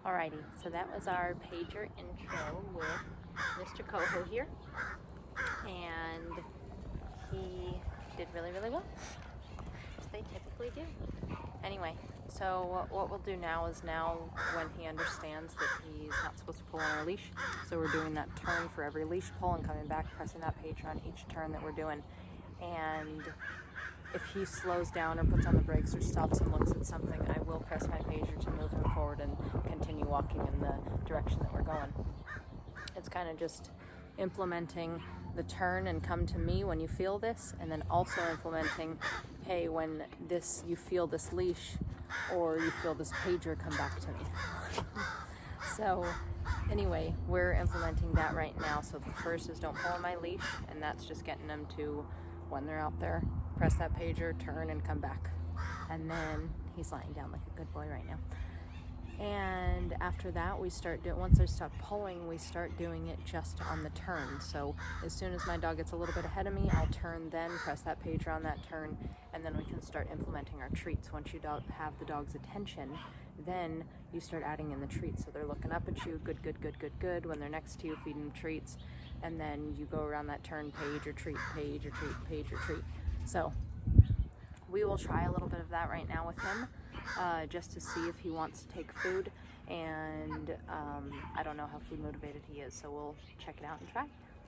Alrighty, so that was our pager intro with Mr. Cojo here, and he did really, really well, as they typically do. Anyway, so what we'll do now is when he understands that he's not supposed to pull on our leash, so we're doing that turn for every leash pull and coming back, pressing that pager on each turn that we're doing. And if he slows down or puts on the brakes or stops and looks at something, I will press my pager to move him forward and continue walking in the direction that we're going. It's kind of just implementing the turn and come to me when you feel this, and then also implementing, hey, when you feel this leash or you feel this pager, come back to me. So anyway, we're implementing that right now. So the first is don't pull on my leash, and that's just getting them to, when they're out there, press that pager, turn, and come back. And then he's lying down like a good boy right now. And after that, once I stop pulling, we start doing it just on the turn. So as soon as my dog gets a little bit ahead of me, I'll turn, then press that pager on that turn, and then we can start implementing our treats. Once you have the dog's attention, then you start adding in the treats. So they're looking up at you, good, good, good, good, good. When they're next to you, feeding them treats, and then you go around that turn, page or treat, page or treat, page or treat. So we will try a little bit of that right now with him, just to see if he wants to take food, and I don't know how food motivated he is, so we'll check it out and try.